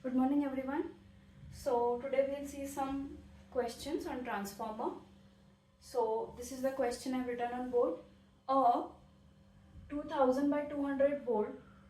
Good morning everyone. So today we'll see some questions on transformer. So this is the question I've written on board. A 2000 by 200 volt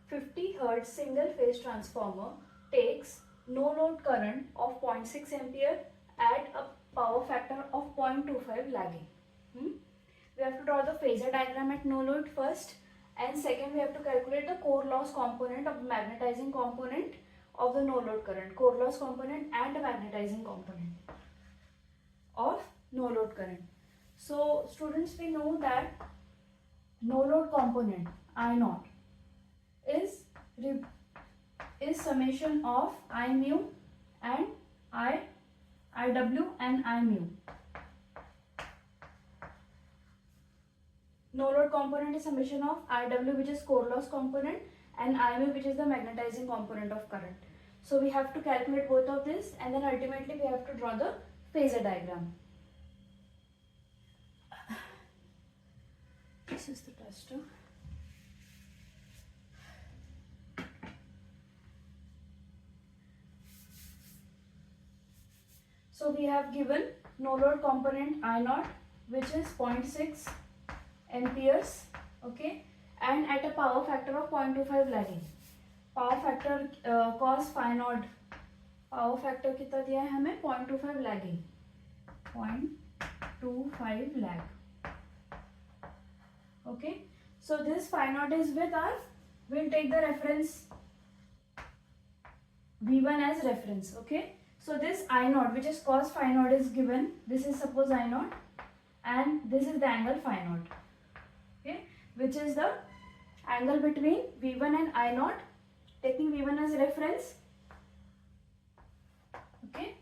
50 Hz single phase transformer takes no load current of 0.6 ampere at a power factor of 0.25 lagging. We have to draw the phasor diagram at no load first, and second we have to calculate the core loss component of the magnetizing component of the no load current, core loss component and the magnetizing component of no load current. So students, we know that no load component I naught is summation of I mu and IW and I mu. No load component is summation of IW, which is core loss component, and I mu, which is the magnetizing component of current. So we have to calculate both of this, and then ultimately we have to draw the phasor diagram. This is the tester. So we have given no load component I naught, which is 0.6 amperes, okay, and at a power factor of 0.25 lagging. Power factor cos phi naught, power factor कितना दिया है हमें 0.25 lagging, 0.25 lag. Okay, so this phi naught is with us. We'll take the reference V1 as reference. Okay, so this I naught, which is cos phi naught, is given. This is suppose I naught, and this is the angle phi naught. Okay, which is the angle between V1 and I naught. Taking V1 as reference. Okay,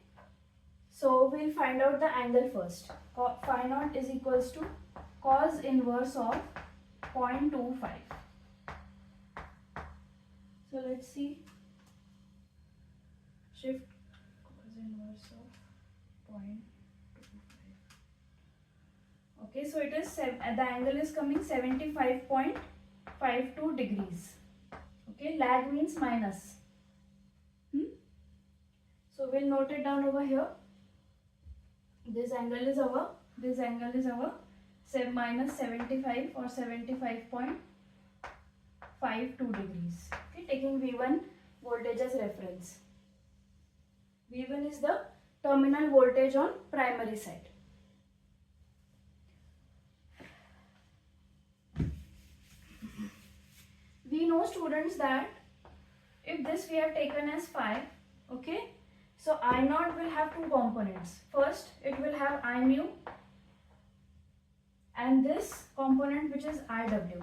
so we'll find out the angle first. Phi naught is equals to cos inverse of 0.25. So let's see. Shift cos inverse of 0.25. Okay, so it is the angle is coming 75.52 degrees. Okay, lag means minus. So we'll note it down over here. This angle is our minus 75 or 75.52 degrees. Okay, taking V1 voltage as reference. V1 is the terminal voltage on primary side. We know, students, that if this we have taken as phi, okay, so I naught will have two components. First, it will have I mu, and this component which is IW,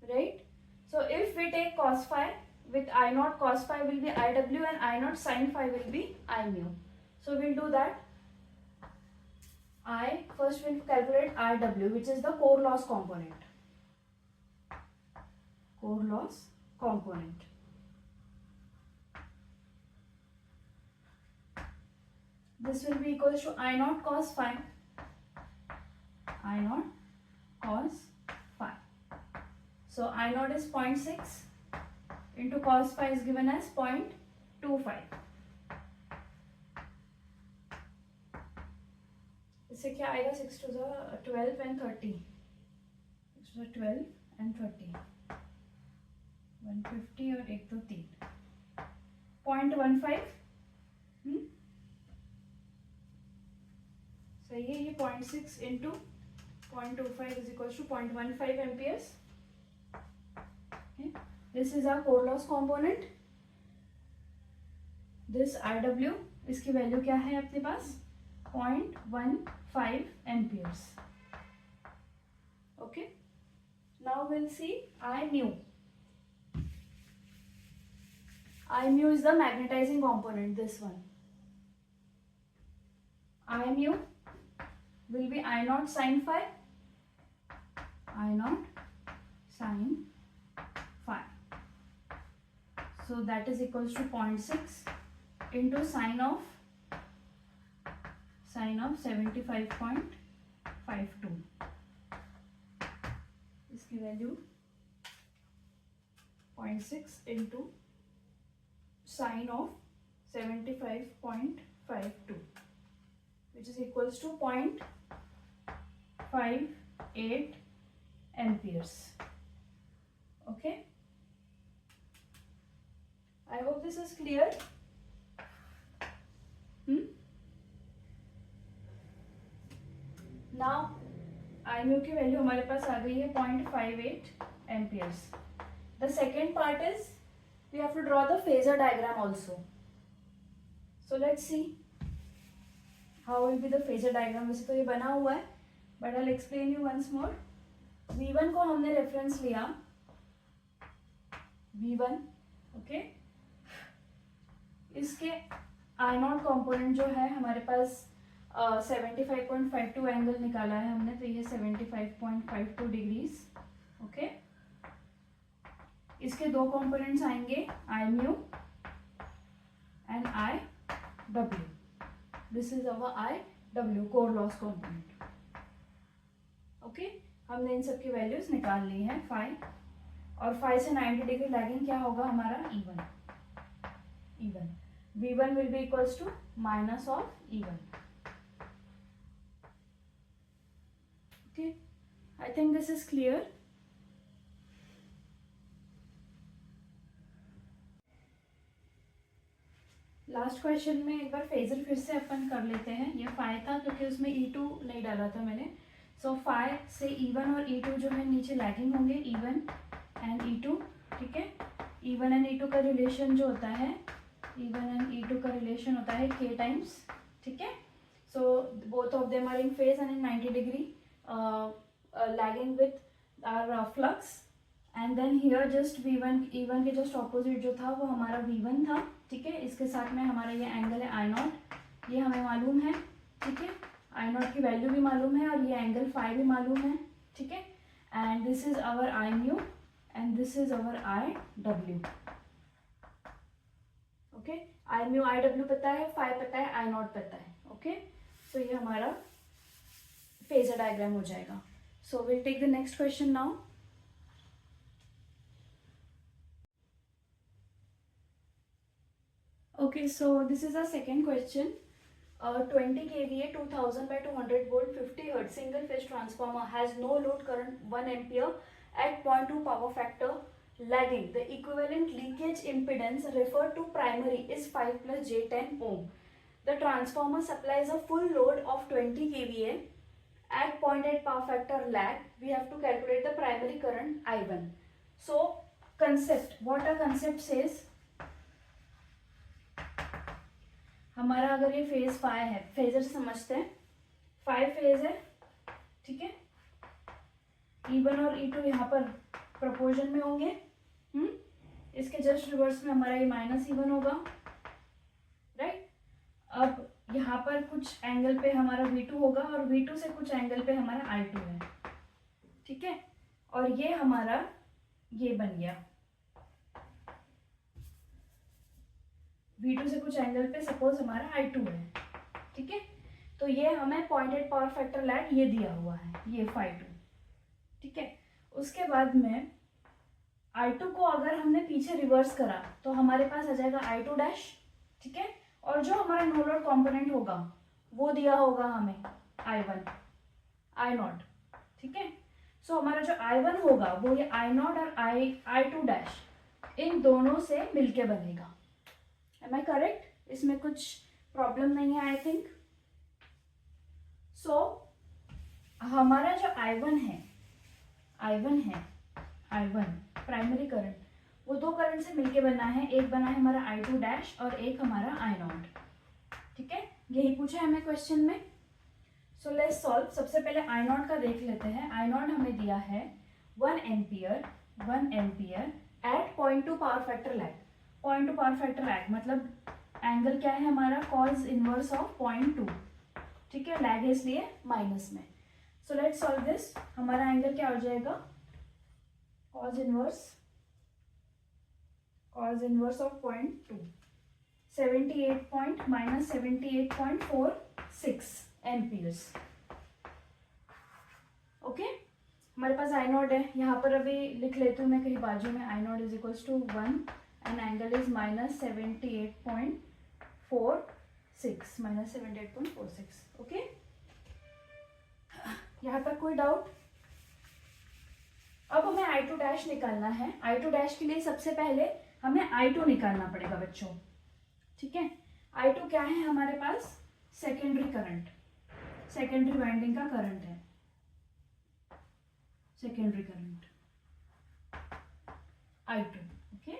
right? So if we take cos phi, with I naught cos phi will be IW and I naught sin phi will be I mu. So we'll do that. First we'll calculate IW, which is the core loss component. Core loss component. This will be equals to I naught cos phi. I naught cos phi. So I naught is 0.6 into cos phi is given as 0.25. इससे क्या आएगा? 6 to the 12 and 30. 6 to the 12 and 30. 150 और 1 तो 3. 0.15. सही है. ये 0.6 into 0.25 is equals to 0.15 amperes. Okay. This is our core loss component. This IW, इसकी value क्या है अपने पास? 0.15 amperes. Okay. Now we'll see I mu. I mu is the magnetizing component, this one. I mu will be I naught sin phi. I naught sin phi. So that is equals to 0.6 into sine of 75.52. इसकी value 0.6 into sine of 75.52 which is equals to 0.58 amperes. Okay, I hope this is clear. Now IMU की value हमारे पास आ गई है 0.58 amperes. The second part is we have to draw the phasor diagram also. So let's see how will be the phasor diagram. वैसे तो ये बना हुआ है, but I'll explain you once more. V1 को हमने रेफरेंस लिया, V1, ओके. इसके I0 कंपोनेंट जो है हमारे पास 75.52 एंगल निकाला है हमने, तो ये 75.52 डिग्रीज. ओके, इसके दो कंपोनेंट्स आएंगे, I mu and I W. This is our I W core loss component. Okay, हमने इन सब की वैल्यूज निकाल ली है. फाई और फाई से 90 डिग्री लैगिंग क्या होगा हमारा, E1. V1 will be equals to minus of E1. Okay, I think this is clear. Last question में एक बार फेजर फिर से अपन कर लेते हैं. ये फाई था क्योंकि उसमें E2 नहीं डाला था मैंने. सो फाई से E1 और E2 जो है नीचे लैगिंग होंगे, E1 एंड E2. ठीक है, E1 एंड E2 का रिलेशन जो होता है, E1 एंड E2 का रिलेशन होता है K टाइम्स. ठीक है, so both of them are in phase and in 90 degree lagging with our flux. And then here just V1 E1 के जस्ट ऑपोजिट जो था वो हमारा V1 था. ठीक है, इसके साथ में हमारा ये एंगल है I0, ये हमें मालूम है. ठीक है, I0 की वैल्यू भी मालूम है और ये एंगल फाई भी मालूम है. ठीक है, and this is our I mu and this is our I W. Okay, I mu I W पता है, फाई पता है, I0 पता है. ओके, सो ये हमारा फेजर डायग्राम हो जाएगा. So will take the next question now. Okay, so this is our second question. 20 kVA 2000 by 200 volt 50 hertz single phase transformer has no load current 1 ampere at 0.2 power factor lagging. The equivalent leakage impedance referred to primary is 5 plus j10 ohm. The transformer supplies a full load of 20 kVA at 0.8 power factor lag. We have to calculate the primary current I1. So concept, what a concept says, हमारा अगर ये phase phi है, phasor समझते हैं, phi phase है. ठीक है, E1 और E2 यहाँ पर प्रोपोर्शन में होंगे. इसके जस्ट रिवर्स में हमारा ये माइनस E1 होगा. राइट, अब यहाँ पर कुछ एंगल पे हमारा V2 होगा और V2 से कुछ एंगल पे हमारा I2 है. ठीक है, और ये हमारा ये बन गया V2 से कुछ एंगल पे सपोज हमारा I2 है. ठीक है, तो ये हमें 0.8 पावर फैक्टर लैग ये दिया हुआ है, ये फाई2. ठीक है, उसके बाद में I2 को अगर हमने पीछे रिवर्स करा तो हमारे पास आ जाएगा I2 डैश. ठीक है, और जो हमारा नो लोड कॉम्पोनेंट होगा वो दिया होगा हमें I1 I0. ठीक है, सो हमारा जो I1 होगा वो ये I0 और I2 डैश इन दोनों से मिलके बनेगा. Am I correct? इसमें कुछ प्रॉब्लम नहीं है आई थिंक. सो हमारा जो I1 है प्राइमरी करंट, वो दो करंट से मिलके बना है. एक बना है हमारा I2 डैश और एक हमारा I0. ठीक है, यही पूछा है हमें क्वेश्चन में. So let's solve. सबसे पहले I0 का देख लेते हैं. I0 हमें दिया है 1 ampere at 0.2 power factor lag. 0.2 power factor lag मतलब एंगल क्या है हमारा, कॉज इनवर्स ऑफ 0.2. ठीक है, लैग है इसलिए माइनस में. So let's solve this. हमारा एंगल क्या हो जाएगा, cause inverse of 0.2, 78.46 amperes. Okay, हमारे पास I0 है, यहाँ पर अभी लिख लेती हूँ मैं कहीं बाजू में. I0 is equals to 1 and angle is -78.46, -78.46. Okay, यहाँ तक कोई डाउट? अब हमें I2 डैश निकालना है. I2 डैश के लिए सबसे पहले हमें I2 निकालना पड़ेगा बच्चों. ठीक है, I2 क्या है हमारे पास? सेकेंडरी करंट, सेकेंडरी वाइंडिंग का करंट है, secondary current I2. Okay,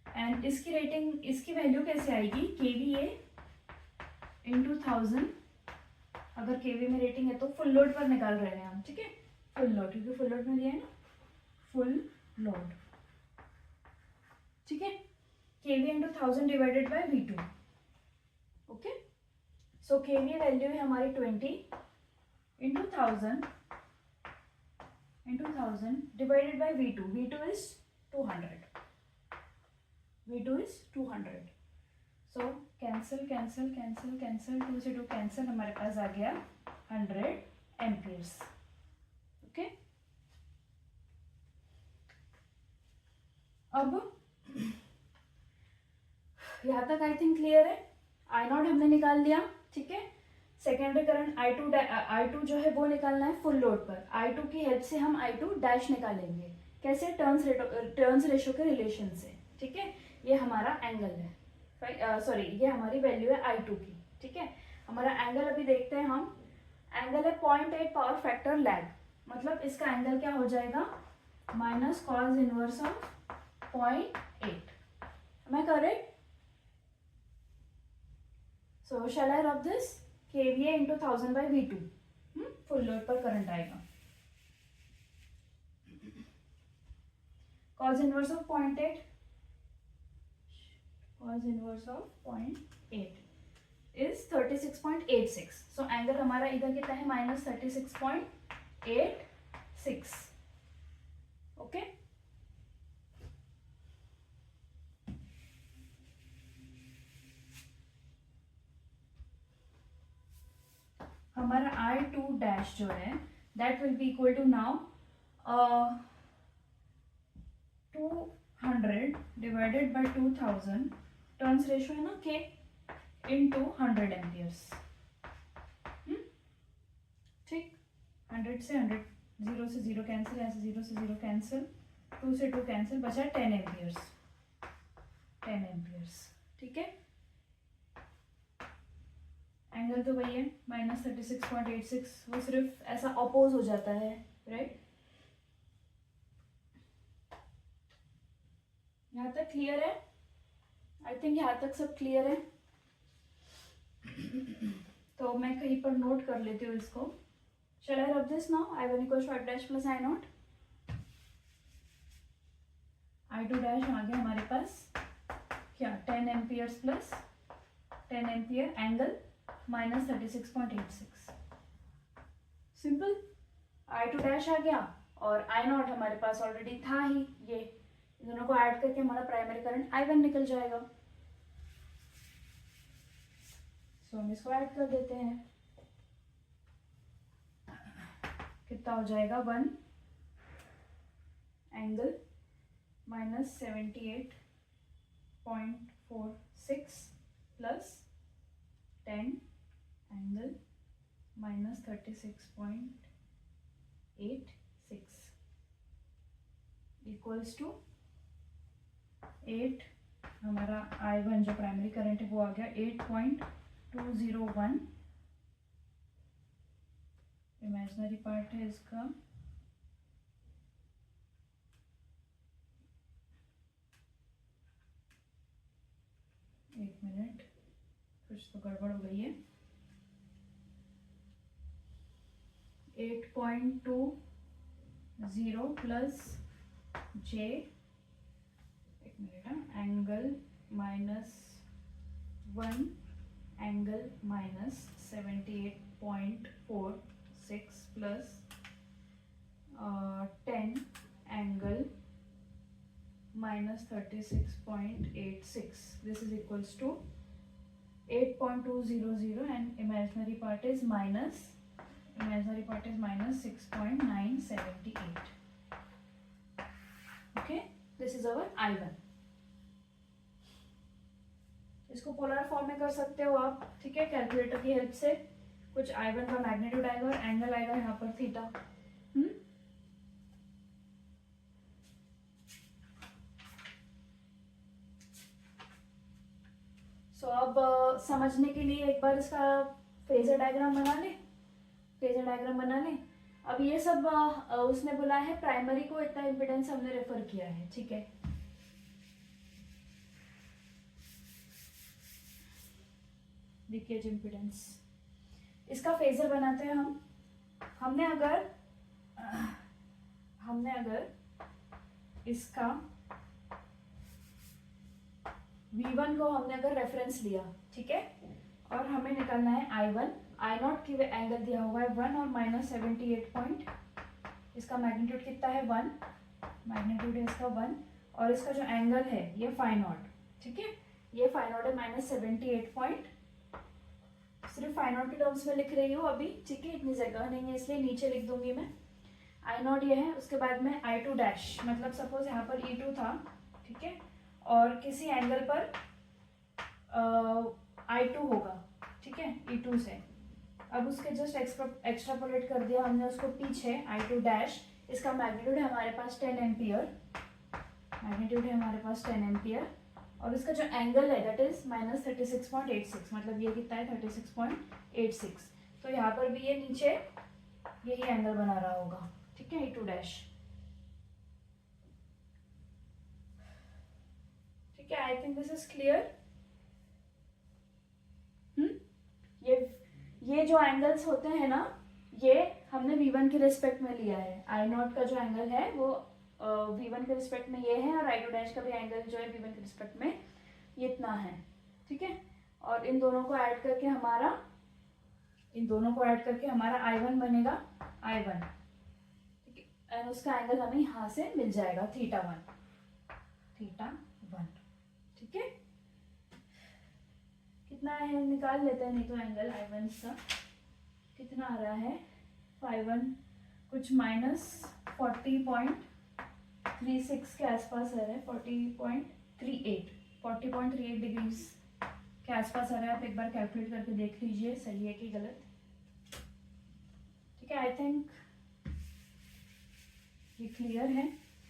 and इसकी रेटिंग, इसकी वैल्यू कैसे आएगी? KVA into 1000. अगर KVA में रेटिंग है तो फुल लोड पर निकाल रहे हैं हम. ठीक है, फुल लोड, क्योंकि फुल लोड में दिया है ना, फुल लोड. ठीक है, KVA into 1000 divided by V2. Okay, so KVA value है हमारी 20 into 1000 divided by V2. V2 is 200. V2 is 200. So cancel cancel cancel cancel, 2 से 2 कैंसिल, हमारे पास आ गया 100 एम्पियर्स. ओके, अब यहाँ तक आई थिंक क्लियर है. I0 हमने निकाल लिया. ठीक है, सेकेंडरी करंट I2 जो है वो निकालना है फुल लोड पर. I2 की हेल्प से हम I2 डैश निकालेंगे. कैसे? टर्न्स रेशो के रिलेशन से. ठीक है, ये हमारा एंगल है, सॉरी ये हमारी वैल्यू है I2 की. ठीक है, हमारा एंगल अभी देखते हैं हम. एंगल है 0.8 पावर फैक्टर लैग, मतलब इसका एंगल क्या हो जाएगा? Minus cos inverse of 0.8. Am I correct? So shall I rub this? KVA into 1000 by V2. Full load पर करंट आएगा. Cos inverse of 0.8. Cos inverse of 0.8 is 36.86. So angle हमारा इधर कितना है? -36.86. ओके, हमारा I2 डैश जो है that will be equal to now 200 divided by 2000, turns ratio है ना K, इंटू 100 एम्पियर्स. ठीक, 100 से 100, 0 से 0 कैंसिल, यहाँ से 0 से 0 कैंसिल, 2 से 2 कैंसिल, बचा 10 एम्पियर्स. 10 एम्पियर्स. ठीक है, एंगल तो वही है -36.86. वो सिर्फ ऐसा अपोज हो जाता है, राइट? यहाँ तक क्लियर है? आई थिंक यहाँ तक सब क्लियर है. तो मैं कहीं पर नोट कर लेती हूँ इसको. Shall I rub this now? I1 equals to I dash plus I0. I2 dash आ गया हमारे पास क्या? 10 amperes plus 10 ampere, angle -36.86. Simple. I2 dash आ गया और I0 हमारे पास ऑलरेडी था ही. ये दोनों को ऐड करके हमारा प्राइमरी करंट I1 निकल जाएगा. सो हम इसको ऐड कर देते हैं. कितना हो जाएगा? 1 angle -78.46 plus 10 angle -36.86 equals to 8. हमारा I1 जो प्राइमरी करंट है वो आ गया 8.201. इमेजिनरी पार्ट है इसका एक मिनट, कुछ तो गड़बड़ हो गई है. 8.20 प्लस J, एक minute, angle -1 angle -78.46 plus 10 angle -36.86. This is equals to 8.200 and imaginary part is -6.978. Okay, this is our I1. इसको पोलर फॉर्म में कर सकते हो आप, ठीक है, कैलकुलेटर की हेल्प से। कुछ I1 का मैग्नीट्यूड आएगा और एंगल आएगा यहाँ पर थीटा। सो अब समझने के लिए एक बार इसका फेजर डायग्राम बना ले। फेजर डायग्राम बना ले। अब ये सब उसने बोला है प्राइमरी को इतना इम्पिडेंस हमने रेफर किया है, ठीक है। लीकेज इम्पिडेंस, इसका फेजर बनाते हैं हम। हमने अगर इसका V1 को हमने अगर रेफरेंस लिया, ठीक है, और हमें निकालना है I1, I0 की एंगल दिया हुआ है 1 और -78 इसका मैग्नीट्यूड कितना है 1, मैग्नीट्यूड है इसका 1, और इसका जो एंगल है ये φ0, ठीक है, ये φ0 है -78 सिर्फ φ0 के टर्म्स में लिख रही हूँ अभी, ठीक है, इतनी जगह नहीं है इसलिए नीचे लिख दूंगी मैं। I0 ये है, उसके बाद में I2 डैश, मतलब सपोज यहाँ पर E2 था, ठीक है, और किसी एंगल पर I2 होगा, ठीक है, E2 से। अब उसके जस्ट एक्स्ट्रापोलेट कर दिया हमने उसको पीछे I2 डैश, इसका मैग्नीट्यूड है हमारे पास 10 एम्पियर, मैग्नीट्यूड है हमारे पास 10 एम्पियर, और इसका जो एंगल है दैट इज -36.86, मतलब ये कितना है 36.86। तो यहाँ पर भी ये नीचे यही एंगल बना रहा होगा, ठीक है, E2 डैश, ठीक है। I think this is clear. ये जो एंगल्स होते हैं ना, ये हमने V1 के रिस्पेक्ट में लिया है। I0 का जो एंगल है वो V1 के रिस्पेक्ट में ये है, और I2 डैश का भी एंगल जो है V1 के रिस्पेक्ट में ये इतना है, ठीक है। और इन दोनों को ऐड करके हमारा I1 बनेगा I1, ठीक है, एंड उसका एंगल हमें यहाँ से मिल जाएगा θ1, ठीक है। कितना है निकाल लेते हैं, नहीं तो एंगल I1 का कितना आ रहा है, φ1 कुछ -40.36 के आसपास आ रहा है, 40.38 डिग्रीज के आसपास आ रहा है। आप एक बार कैलकुलेट करके देख लीजिए सही है कि गलत, ठीक है। आई थिंक ये क्लियर है,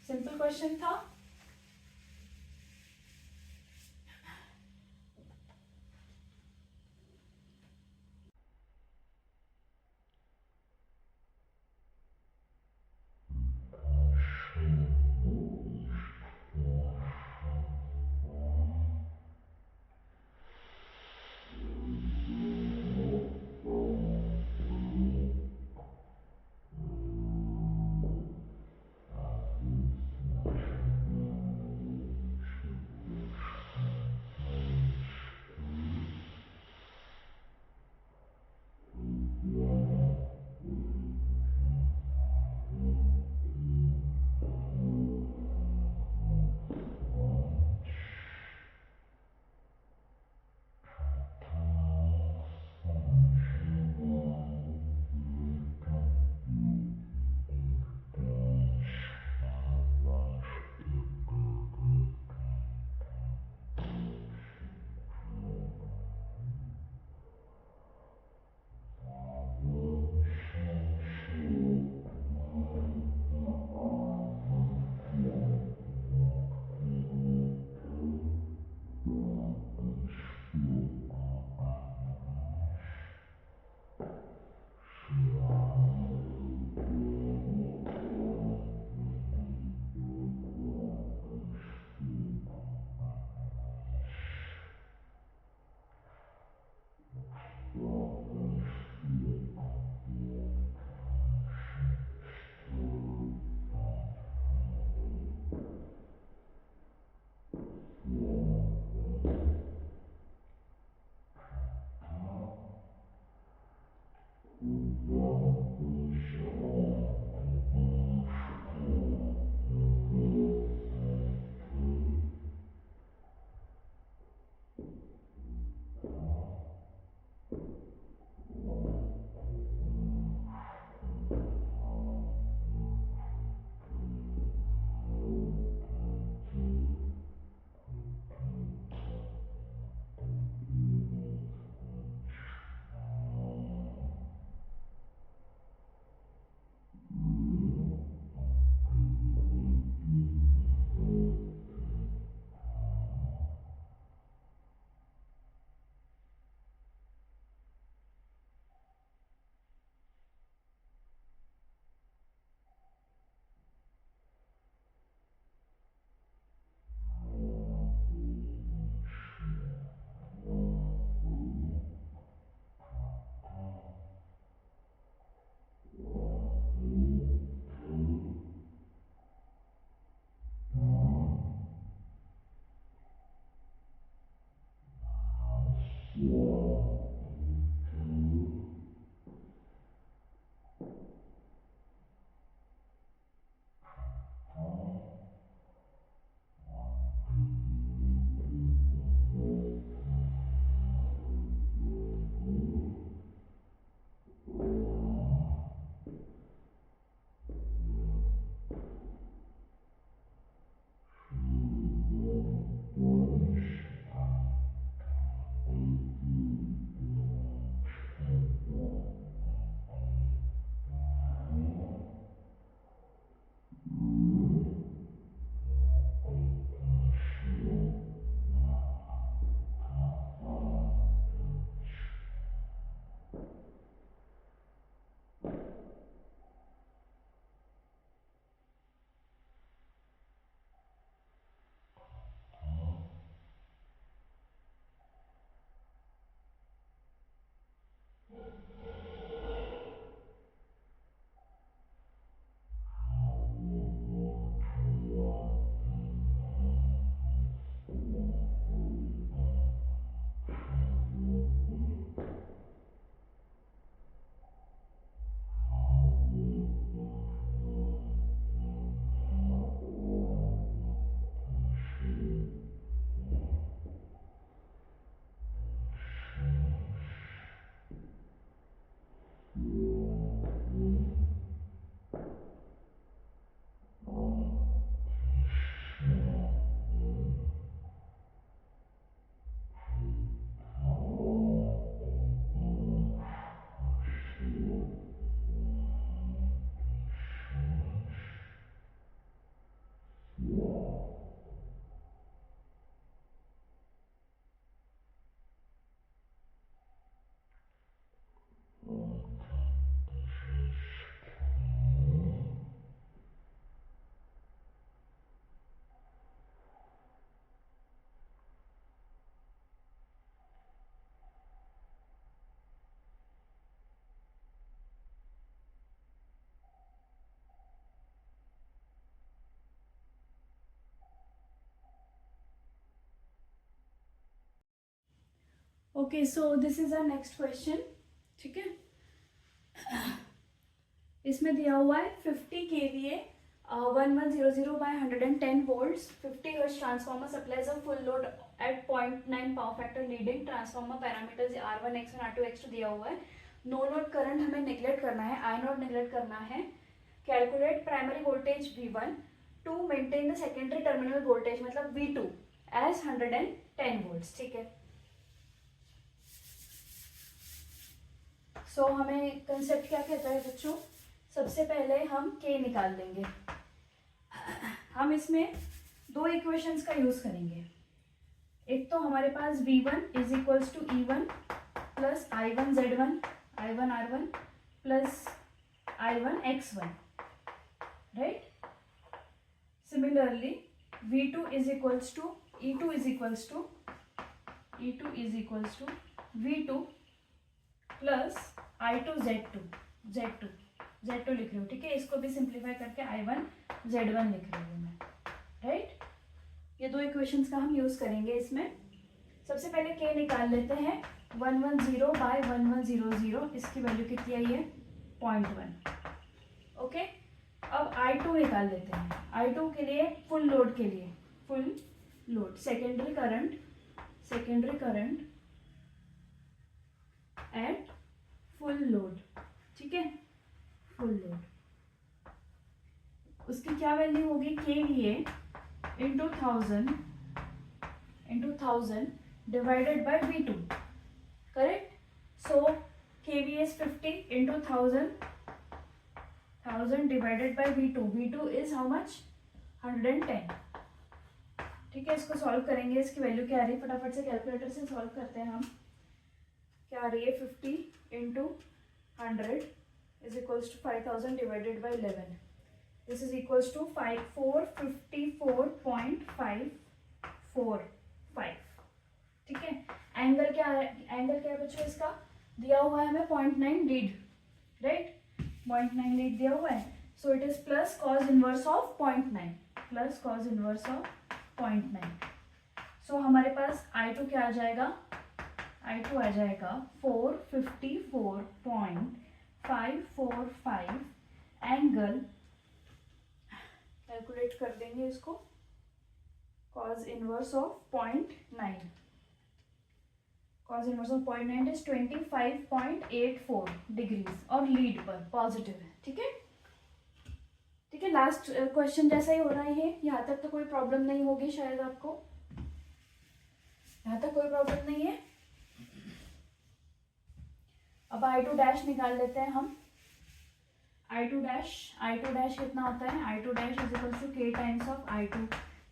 सिंपल क्वेश्चन था। Okay, so this is our next question. ठीक है, इसमें दिया हुआ है 50 kVA 1100 by 110 volts 50 hertz transformer supplies a full load at 0.9 power factor leading. transformer parameters R1 X1 R2 X2 दिया हुआ है. नो लोड करंट हमें नेग्लेक्ट करना है, आई नॉट नेग्लेक्ट करना है. Calculate primary voltage V1 to maintain the secondary terminal voltage मतलब V2 as 110 volts. ठीक है, सो हमें कंसेप्ट क्या कहता है बच्चों, सबसे पहले हम K निकाल लेंगे. हम इसमें दो इक्वेशंस का यूज करेंगे. एक तो हमारे पास V1 is equals to E1 plus I1 Z1 I1 R1 plus I1 X1, right. Similarly V2 is equals to E2 is equals to V2 plus I2 Z2 लिख रही हूँ. ठीक है, इसको भी सिंप्लीफाई करके I1 Z1 लिख रही हूँ मैं, राइट. ये दो इक्वेशंस का हम यूज करेंगे इसमें. सबसे पहले K निकाल लेते हैं. 110 बाय 1100, इसकी वैल्यू कितनी आई है 0.1. ओके, अब I2 निकाल लेते हैं. I2 के लिए full load secondary current at full load. ठीक है, फुल लोड उसकी क्या वैल्यू होगी KVA into 1000 divided by V2, correct. So KVA is 50 into 1000 divided by V2 is how much 110. ठीक है, इसको सॉल्व करेंगे. इसकी वैल्यू क्या आ रही है, फटाफट से कैलकुलेटर से सॉल्व करते हैं हम. क्या आ रही है 50 into 100 is equals to 5000 divided by 11. This is equals to 454.545. ठीक है, एंगल क्या है बच्चों, इसका दिया हुआ है हमें 0.9 लीड, राइट. 0.9 लीड दिया हुआ है. So it is plus cos inverse of 0.9 सो हमारे पास I2 क्या आ जाएगा, I2 आ जाएगा 454.545 एंगल. कैलकुलेट कर देंगे इसको. Cause inverse of 0.9 is 25.84 degrees और लीड पर पॉजिटिव है. ठीक है, लास्ट क्वेश्चन जैसा ही हो रहा है. यहाँ तक तो कोई प्रॉब्लम नहीं होगी शायद आपको. यहाँ तक कोई प्रॉब्लम नहीं है. अब I2 डैश निकाल लेते हैं हम. I2 डैश कितना होता है, I2 dash is equal to K times of I2.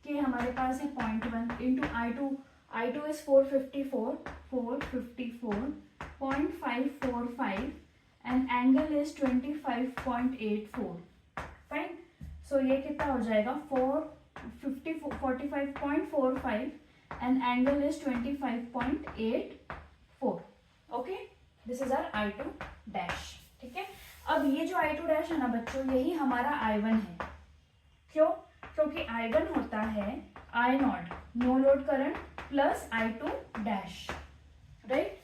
K हमारे पास है 0.1 into I2 is 454.545 and angle is 25.84. Fine. So ये कितना हो जाएगा 45.45 and angle is 25.84. Okay, this is our I2 dash. ठीक है, अब ये जो I2 डैश है ना बच्चों, यही हमारा I1 है. क्यों, क्योंकि I1 होता है I not know load current plus I2 dash, right.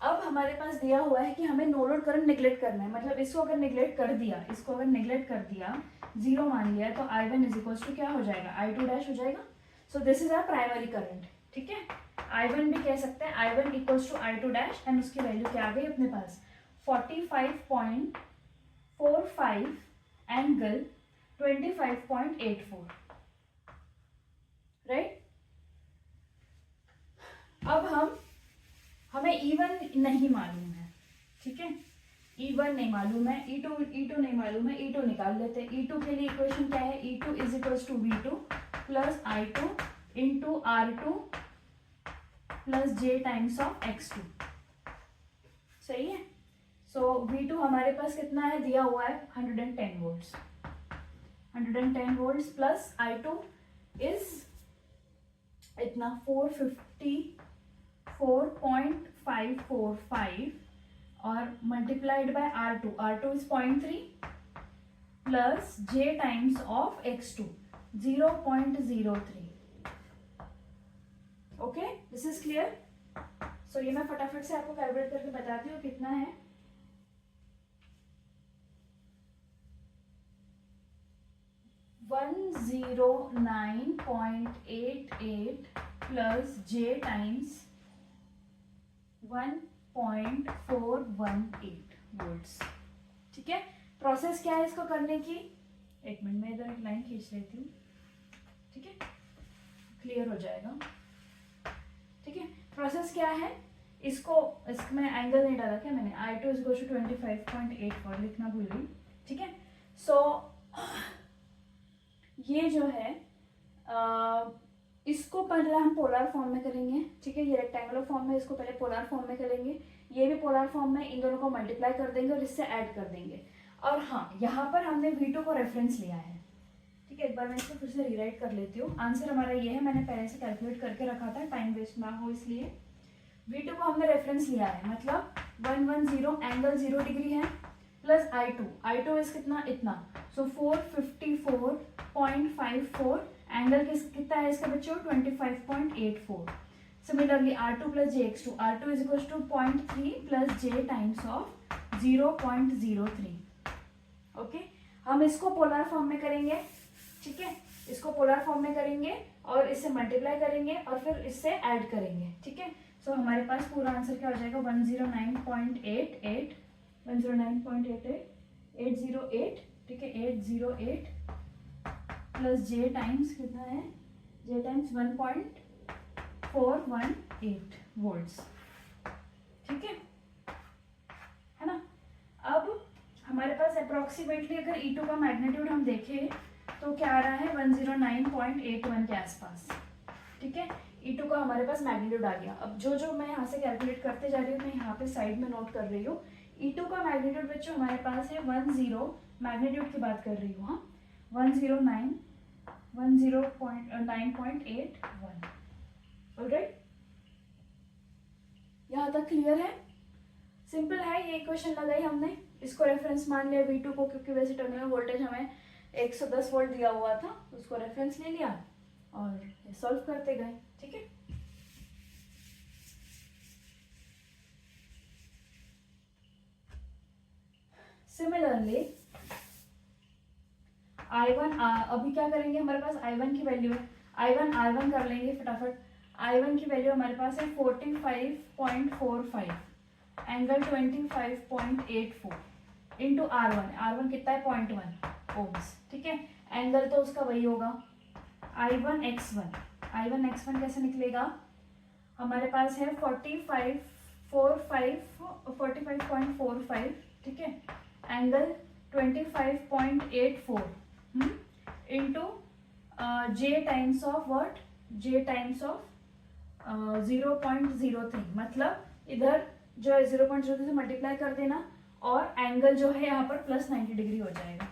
अब हमारे पास दिया हुआ है कि हमें नो लोड करंट निगलेक्ट करना है. मतलब इसको अगर निगलेक्ट कर दिया 0 मान लिया, तो I1 इज इक्वल्स टू क्या हो जाएगा, I2 डैश हो जाएगा. So this is our primary current. ठीक है, I1 भी कह सकते हैं. I1 equals to I2 dash and उसकी वैल्यू क्या आ गई अपने पास 45.45 एंगल 25.84, राइट. अब हमें E1 नहीं मालूम है. ठीक है, E1 नहीं मालूम है, E2 नहीं मालूम है. E2 निकाल लेते हैं. E2 के लिए इक्वेशन क्या है, E2 is equals to V2 plus I2 into R2 plus J times of X2. सही है. सो V2 हमारे पास कितना है, दिया हुआ है 110 वोल्ट्स प्लस I2 इज इतना 454.545 और multiplied by R2 is 0.3 plus J times of X2 0.03. Okay, this is clear. So ये मैं फटाफट से आपको कैलकुलेट करके बताती हूँ कितना है। 109.88 प्लस जे टाइम्स 1.418 वोल्ट्स। ठीक है, प्रोसेस क्या है इसको करने की, एक मिनट में इधर एक लाइन खींच लेती हूँ। ठीक है, क्लियर हो जाएगा। ठीक है, प्रोसेस क्या है, इसमें एंगल नहीं डाला क्या मैंने, I2 इज इक्वल टू 25.84 लिखना भूल गई। ठीक है, सो ये जो है इसको पहले हम पोलर फॉर्म में करेंगे। ठीक है, ये रेक्टेंगुलर फॉर्म में, इसको पहले पोलर फॉर्म में करेंगे, ये भी पोलर फॉर्म में, इन दोनों को मल्टीप्लाई कर देंगे और इससे ऐड कर देंगे। और हाँ, यहाँ पर हमने V2 को रेफरेंस लिया है। ठीक है, एक बार मैं इसको फिर से रीराइट कर लेती हूँ। आंसर हमारा ये है, मैंने पहले से कैलकुलेट करके रखा था, टाइम वेस्ट ना हो इसलिए। V2 को हमने रेफरेंस लिया है, मतलब 110 एंगल 0 डिग्री है, प्लस I2 इस कितना, इतना, सो 454.54 एंगल कितना है इसका बच्चों, 25.84। Similarly R2 plus JX2, R2 is equal to 0.3 plus J times of 0.03। Okay, हम इसको पोलर फॉर्म में करेंगे। ठीक है, इसको पोलर फॉर्म में करेंगे और इससे मल्टीप्लाई करेंगे और फिर इससे ऐड करेंगे। ठीक है, सो हमारे पास पूरा आंसर क्या हो जाएगा, 109.88 808। ठीक है, 808 प्लस J टाइम्स कितना है, J टाइम्स 1.418 वोल्ट्स। ठीक है ना। अब हमारे पास अप्रोक्सीमेटली अगर E2 का मैग्नीट्यूड हम देखें तो क्या आ रहा है, 109.81 के आसपास। ठीक है, E2 का हमारे पास मैग्नीट्यूड आ गया। अब जो मैं यहाँ से कैलकुलेट करते जा रही हूँ, मैं यहाँ पे साइड में नोट कर रही हूँ। E2 का मैग्नीट्यूड बच्चों हमारे पास है 10, मैग्नीट्यूड की बात कर रही हूँ, हाँ, 109.81। ऑलराइट, यहाँ तक क्लियर है, सिंपल है। ये इक्वेशन लगाई हमने, इसको रेफरेंस मान लिया V2 को, क्योंकि वैसे टर्मिनल वोल्टेज हमें 110 वोल्ट दिया हुआ था, उसको रेफरेंस ले लिया और सॉल्व करते गए। ठीक है, सिमिलरली I1, अभी क्या करेंगे, हमारे पास I1 की वैल्यू है, I1 R1 कर लेंगे फटाफट। I1 की वैल्यू हमारे पास है 45.45 एंगल 25.84 इंटू R1 कितना है, 0.1 ओम्स। ठीक है, एंगल तो उसका वही होगा, I1 x1 कैसे निकलेगा, हमारे पास है 45.45। ठीक है, angle 25.84 into J times of what, J times of 0.03, मतलब इधर जो है 0.03 से मल्टीप्लाई कर देना और एंगल जो है यहाँ पर प्लस 90 डिग्री हो जाएगा।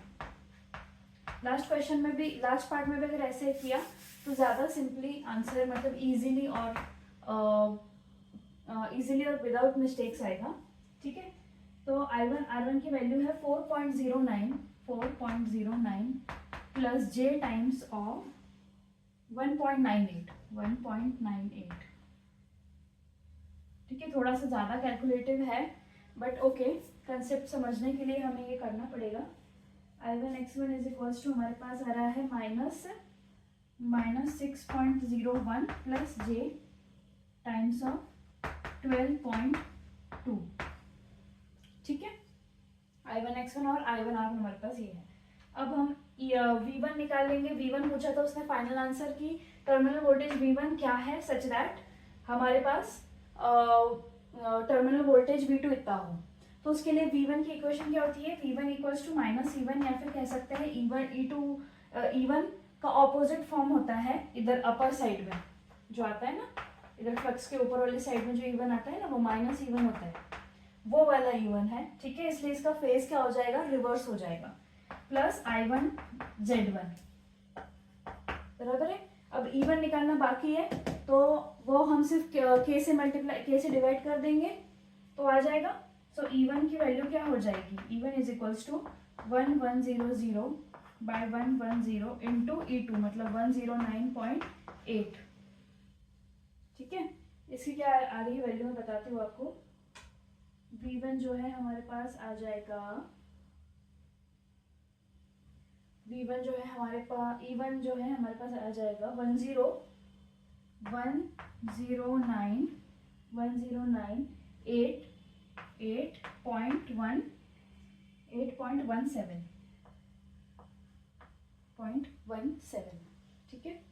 लास्ट क्वेश्चन में भी, लास्ट पार्ट में भी अगर ऐसे किया तो ज़्यादा सिंपली आंसर, मतलब इजीली और विदाउट मिस्टेक्स आएगा। ठीक है, तो R1 की वैल्यू है 4.09 प्लस J टाइम्स ऑफ 1.98। ठीक है, थोड़ा सा ज़्यादा कैलकुलेटिव है, बट ओके, कंसेप्ट समझने के लिए हमें ये करना पड़ेगा। I1 x1 is equals to हमारे पास आ रहा है -6.01 प्लस J टाइम्स ऑफ 12.2। ठीक है, I1 x1 और I1 R हमारे पास ये है। अब हम V1 निकाल लेंगे। V1 पूछा था उसने फाइनल आंसर की टर्मिनल वोल्टेज V1 क्या है, सच दैट हमारे पास टर्मिनल वोल्टेज V2 इतना हो। तो उसके लिए V1 की इक्वेशन क्या होती है, V1 इक्वल्स टू -E1, या फिर कह सकते हैं E1 का ऑपोजिट फॉर्म होता है इधर अपर साइड में जो आता है ना, इधर फ्लक्स के ऊपर वाली साइड में जो E1 आता है ना, वो -E1 होता है, वो वाला E1 है। ठीक है, इसलिए इसका फेज क्या हो जाएगा, रिवर्स हो जाएगा, प्लस I1 Z1। बराबर है। अब E1 निकालना बाकी है, तो वो हम सिर्फ K से मल्टीप्लाई, K से डिवाइड कर देंगे तो आ जाएगा। सो E1 की वैल्यू क्या हो जाएगी, E1 is equals to 1100 by 110 into E2, मतलब 109.8। ठीक है, इसकी क्या आ रही है वैल्यू, मैं बताती हूँ आपको। V1 जो है हमारे पास आ जाएगा, V1 जो है हमारे पास, E1 जो है हमारे पास आ जाएगा 8.17, ठीक है।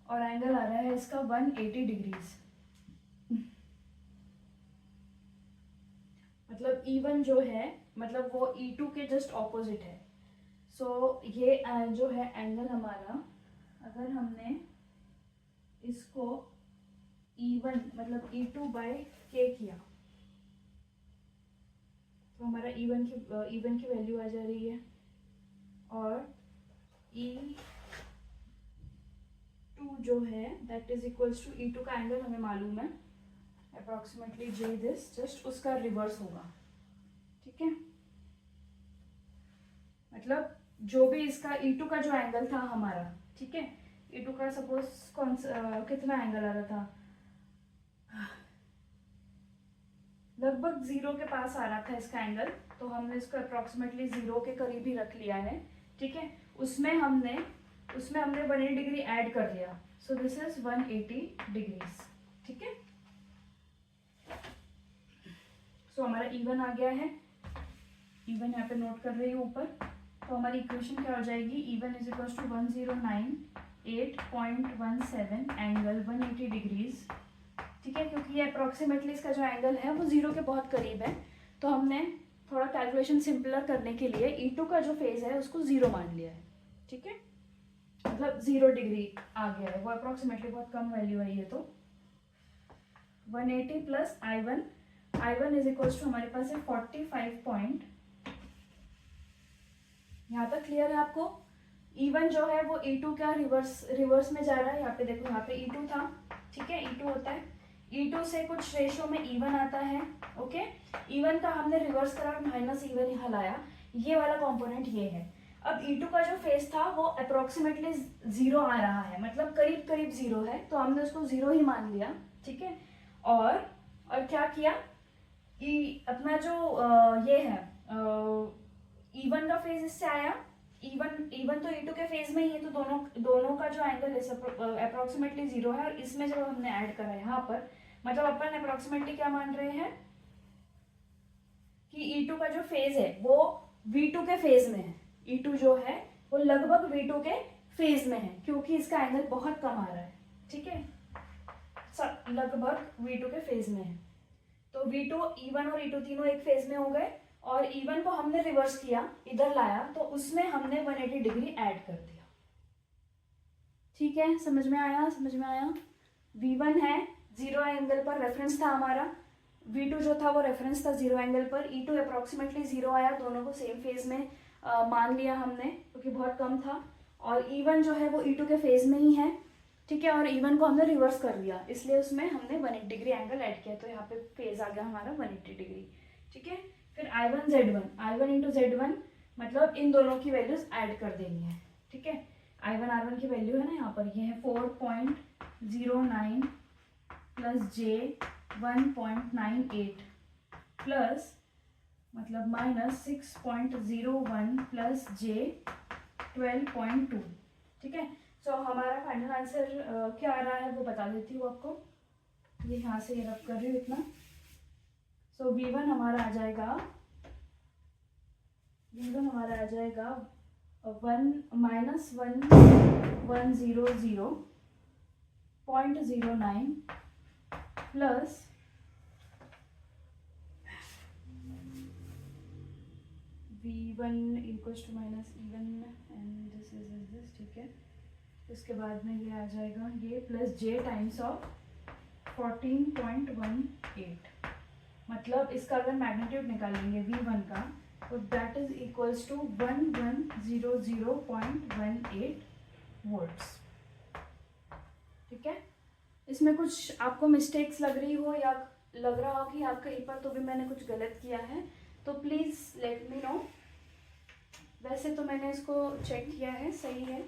और एंगल आ रहा है इसका 180 डिग्रीज। मतलब E1 जो है मतलब वो E2 के जस्ट ऑपोजिट है। सो ये जो है एंगल हमारा, अगर हमने इसको E1 मतलब E2/K किया तो हमारा E1 की वैल्यू आ जा रही है, और E2 जो है that is equals to E2 का एंगल हमें मालूम है अप्रोक्सीमेटली जे दिस, जस्ट उसका रिवर्स होगा, ठीक है। मतलब जो भी इसका E2 का जो एंगल था हमारा, ठीक है, E2 का सपोज कितना एंगल आ रहा था, लगभग 0 के पास आ रहा था इसका एंगल, तो हमने इसको अप्रोक्सीमेटली 0 के करीब ही रख लिया है, ठीक है। उसमें हमने 180 डिग्री ऐड कर लिया, सो दिस इज 180 डिग्रीज, ठीक है। सो हमारा E1 आ गया है, E1 यहाँ पे नोट कर रही हूँ ऊपर। तो हमारी इक्वेशन क्या हो जाएगी, E1 is equal to 109.817 angle 180 degrees, ठीक है। क्योंकि ये अप्रोक्सीमेटली इसका जो एंगल है वो 0 के बहुत करीब है, तो हमने थोड़ा कैलकुलेशन सिंपलर करने के लिए E2 का जो फेज है उसको 0 मान लिया है, ठीक है। मतलब 0 डिग्री आ गया है, वो अप्रोक्सीमेटली बहुत कम वैल्यू है ये। तो 180 plus I1 is equal to हमारे पास है 45 यहाँ तक क्लियर है आपको। E1 जो है वो E2 का रिवर्स में जा रहा है, यहाँ पे देखो, यहाँ पे E2 था, ठीक है, E2 होता है, E2 से कुछ रेशो में E1 आता है, ओके। E1 का हमने रिवर्स करा और माइनस E1 यहाँ लाया, ये वाला कंपोनेंट ये है। अब E2 का जो फेज था वो अप्रोक्सीमेटली 0 आ रहा है, मतलब करीब करीब 0 है, तो हमने उसको 0 ही मान लिया, ठीक है। और क्या किया, अपना जो ये है E1 का फेज इससे आया, E1 तो E2 के फेज में ही है, तो दोनों का जो एंगल है अप्रोक्सीमेटली 0 है। और इसमें जब हमने ऐड करा है यहाँ पर, मतलब अपन अप्रोक्सीमेटली क्या मान रहे हैं कि E2 का जो फेज है वो V2 के फेज में है, E2 जो है वो लगभग V2 के फेज में है, क्योंकि इसका एंगल बहुत कम आ रहा है, ठीक है, लगभग V2 के फेज में है। तो V2, E1 और E2 तीनों एक फेज में हो गए, और E1 को हमने रिवर्स किया, इधर लाया, तो उसमें हमने 180 डिग्री ऐड कर दिया, ठीक है। समझ में आया, समझ में आया। V1 है 0 एंगल पर, रेफरेंस था हमारा, V2 जो था वो रेफरेंस था 0 एंगल पर, E2 अप्रोक्सीमेटली 0 आया, दोनों को सेम फेज में मान लिया हमने क्योंकि बहुत कम था। और E1 जो है वो E2 के फेज में ही है, ठीक है, और E1 को हमने रिवर्स कर लिया, इसलिए उसमें हमने 180 डिग्री एंगल ऐड किया, तो यहाँ पे फेज आ गया हमारा 180 डिग्री, ठीक है। फिर I1 इंटू Z1, मतलब इन दोनों की वैल्यूज ऐड कर देनी है, ठीक है। I1 R1 की वैल्यू है ना यहाँ पर, ये है 4.09 प्लस J 1.98 प्लस मतलब माइनस 6.01 प्लस J 12.2, ठीक है। सो हमारा फाइनल आंसर क्या आ रहा है वो बता देती हूँ आपको, ये यहाँ से रब कर रही हूँ इतना। सो V1 हमारा आ जाएगा 1-1100.09 plus V1 equals to minus E1 and this is this, ठीक है। उसके बाद में ये आ जाएगा ये प्लस J टाइम्स ऑफ 14.18, मतलब इसका अगर मैग्नीट्यूड निकालेंगे V1 का, तो that is equals to 1100.18 volts, ठीक है। इसमें कुछ आपको मिस्टेक्स लग रही हो या लग रहा हो कि आप कहीं पर तो भी मैंने कुछ गलत किया है तो प्लीज़ लेट मी नो। वैसे तो मैंने इसको चेक किया है, सही है।